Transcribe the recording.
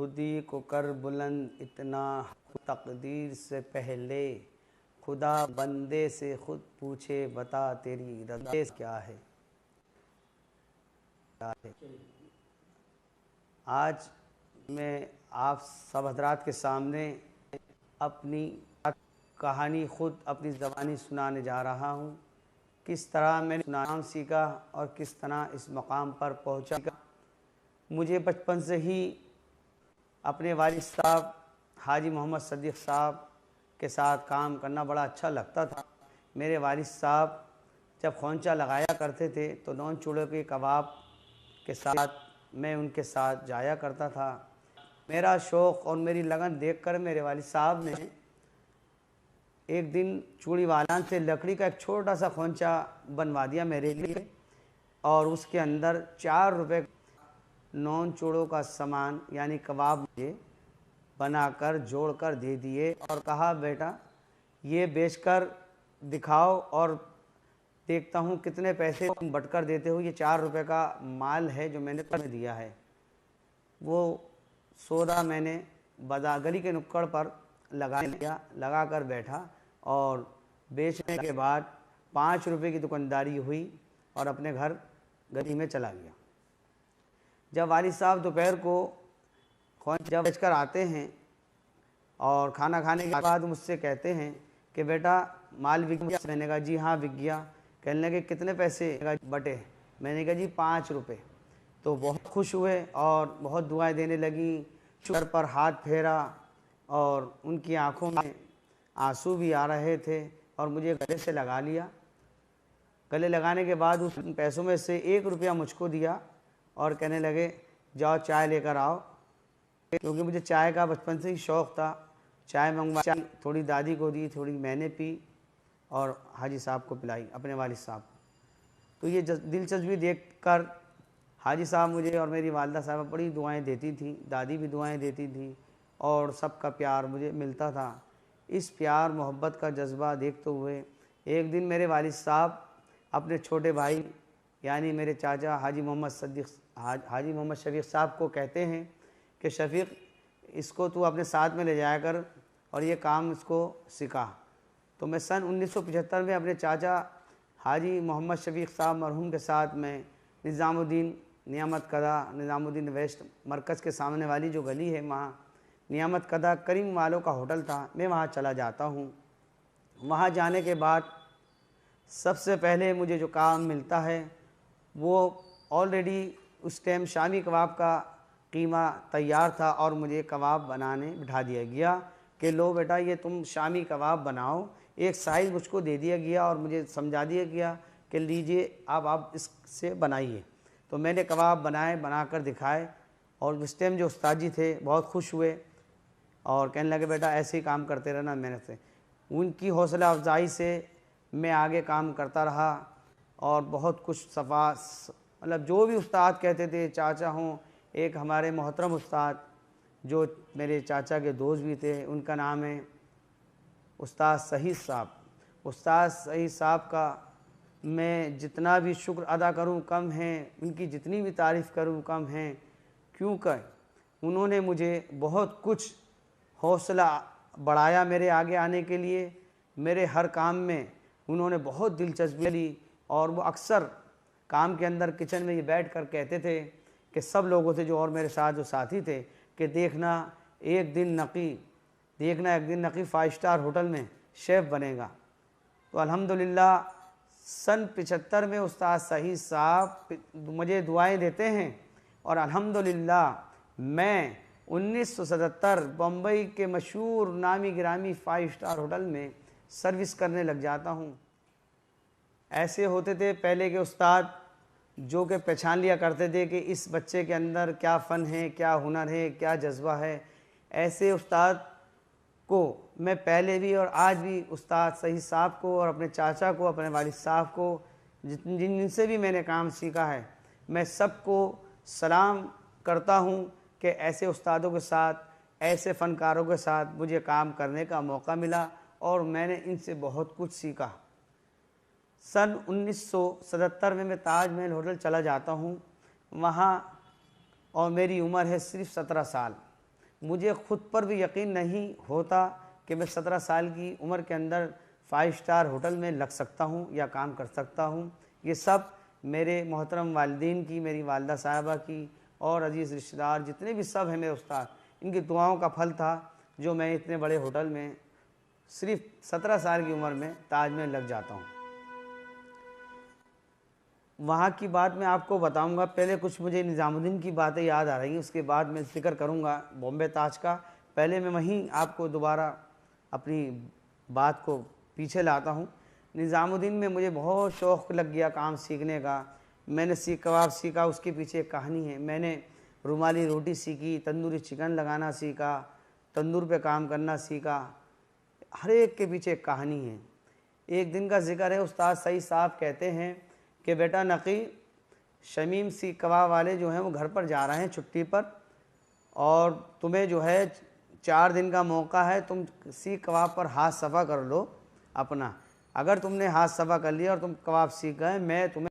खुदी को कर बुलंद इतना तकदीर से पहले, खुदा बंदे से खुद पूछे बता तेरी रज़ा क्या है। आज मैं आप सब हजरात के सामने अपनी कहानी खुद अपनी ज़बानी सुनाने जा रहा हूँ। किस तरह मैंने नाम सीखा और किस तरह इस मकाम पर पहुँचा। मुझे बचपन से ही अपने वालिद साहब हाजी मोहम्मद सदीक़ साहब के साथ काम करना बड़ा अच्छा लगता था। मेरे वालिद साहब जब खौंचा लगाया करते थे तो नॉन चूड़े के कबाब के साथ मैं उनके साथ जाया करता था। मेरा शौक़ और मेरी लगन देखकर मेरे वालिद साहब ने एक दिन चूड़ी वालान से लकड़ी का एक छोटा सा खौंचा बनवा दिया मेरे लिए, और उसके अंदर 4 रुपये नॉन चूड़ों का सामान यानी कबाब मुझे बनाकर जोड़कर दे दिए और कहा बेटा ये बेचकर दिखाओ और देखता हूँ कितने पैसे तुम बटकर देते हो। ये 4 रुपये का माल है जो मैंने तुम्हें दिया है। वो सौदा मैंने गली के नुक्कड़ पर लगा कर बैठा और बेचने के बाद 5 रुपये की दुकानदारी हुई और अपने घर गली में चला गया। जब वालिद साहब दोपहर को जब बेचकर आते हैं और खाना खाने के बाद मुझसे कहते हैं कि बेटा माल बिक गया। मैंने कहा जी हाँ बिक गया। कहने लगे कितने पैसे बटे? मैंने कहा जी 5 रुपये। तो बहुत खुश हुए और बहुत दुआएं देने लगी। सर पर हाथ फेरा और उनकी आंखों में आंसू भी आ रहे थे और मुझे गले से लगा लिया। गले लगाने के बाद उस पैसों में से 1 रुपया मुझको दिया और कहने लगे जाओ चाय लेकर आओ, क्योंकि मुझे चाय का बचपन से ही शौक़ था। चाय मंगवाई, थोड़ी दादी को दी, थोड़ी मैंने पी और हाजी साहब को पिलाई, अपने वालिद साहब को। तो ये दिलचस्पी देखकर हाजी साहब मुझे और मेरी वालिदा साहब बड़ी दुआएं देती थी, दादी भी दुआएं देती थी और सबका प्यार मुझे मिलता था। इस प्यार मोहब्बत का जज्बा देखते हुए एक दिन मेरे वालिद साहब अपने छोटे भाई यानी मेरे चाचा हाजी मोहम्मद शफीक़ साहब को कहते हैं कि शफीक़ इसको तू अपने साथ में ले जाया कर और ये काम इसको सिखा। तो मैं सन 1975 में अपने चाचा हाजी मोहम्मद शफीक़ साहब मरहूम के साथ मैं निज़ामुद्दीन नियामत कदा निज़ामुद्दीन वेस्ट मरकज़ के सामने वाली जो गली है वहाँ नियामत कदा करीम वालों का होटल था, मैं वहाँ चला जाता हूँ। वहाँ जाने के बाद सबसे पहले मुझे जो काम मिलता है वो ऑलरेडी उस टाइम शामी कबाब का कीमा तैयार था और मुझे कबाब बनाने बिठा दिया गया कि लो बेटा ये तुम शामी कबाब बनाओ। एक साइज़ मुझको दे दिया गया और मुझे समझा दिया गया कि लीजिए अब आप इससे बनाइए। तो मैंने कबाब बनाए, बनाकर दिखाए और उस टाइम जो उस्ताद जी थे बहुत खुश हुए और कहने लगे बेटा ऐसे ही काम करते रहना मेहनत से। उनकी हौसला अफजाई से मैं आगे काम करता रहा और बहुत कुछ मतलब जो भी उस्ताद कहते थे, चाचा हों, एक हमारे मोहतरम उस्ताद जो मेरे चाचा के दोस्त भी थे, उनका नाम है उस्ताद सहीद साहब। उस्ताद सहीद साहब का मैं जितना भी शुक्र अदा करूं कम है, उनकी जितनी भी तारीफ़ करूं कम है, क्योंकि उन्होंने मुझे बहुत कुछ हौसला बढ़ाया मेरे आगे आने के लिए। मेरे हर काम में उन्होंने बहुत दिलचस्पी ली और वो अक्सर काम के अंदर किचन में ये बैठ कर कहते थे कि सब लोगों से जो और मेरे साथ जो साथी थे कि देखना एक दिन नकी 5 स्टार होटल में शेफ़ बनेगा। तो अल्हम्दुलिल्लाह सन 75 में उस्ताद सहीद साहब मुझे दुआएं देते हैं और अल्हम्दुलिल्लाह मैं 1977 बम्बई के मशहूर नामी गिरामी 5 स्टार होटल में सर्विस करने लग जाता हूँ। ऐसे होते थे पहले के उस्ताद जो कि पहचान लिया करते थे कि इस बच्चे के अंदर क्या फ़न है, क्या हुनर है, क्या जज्बा है। ऐसे उस्ताद को मैं पहले भी और आज भी उस्ताद सहीद साहब को और अपने चाचा को, अपने वालिद साहब को, जिनसे भी मैंने काम सीखा है, मैं सबको सलाम करता हूँ कि ऐसे उस्तादों के साथ, ऐसे फ़नकारों के साथ मुझे काम करने का मौका मिला और मैंने इनसे बहुत कुछ सीखा। सन 1977 में मैं ताजमहल होटल चला जाता हूँ वहाँ, और मेरी उम्र है सिर्फ 17 साल। मुझे ख़ुद पर भी यकीन नहीं होता कि मैं 17 साल की उम्र के अंदर 5 स्टार होटल में लग सकता हूँ या काम कर सकता हूँ। ये सब मेरे मोहतरम वालिदैन की, मेरी वालदा साहिबा की और अजीज़ रिश्तेदार जितने भी सब हैं मेरे उस्ताद, इनकी दुआओं का फल था जो मैं इतने बड़े होटल में सिर्फ 17 साल की उम्र में ताज में लग जाता हूँ। वहाँ की बात मैं आपको बताऊंगा। पहले कुछ मुझे निज़ामुद्दीन की बातें याद आ रही हैं, उसके बाद मैं ज़िक्र करूंगा बॉम्बे ताज का। पहले मैं वहीं आपको दोबारा अपनी बात को पीछे लाता हूँ। निज़ामुद्दीन में मुझे बहुत शौक़ लग गया काम सीखने का। मैंने सीख कबाब सीखा, उसके पीछे एक कहानी है। मैंने रुमाली रोटी सीखी, तंदूरी चिकन लगाना सीखा, तंदूर पे काम करना सीखा। हर एक के पीछे एक कहानी है। एक दिन का ज़िक्र है, उस्ताद सईद साहब कहते हैं कि बेटा नकी, शमीम सीख कबाब वाले जो हैं वो घर पर जा रहे हैं छुट्टी पर, और तुम्हें जो है 4 दिन का मौका है, तुम सीख कबाब पर हाथ सफ़ा कर लो अपना। अगर तुमने हाथ सफ़ा कर लिया और तुम कबाब सीख गए, मैं तुम्हें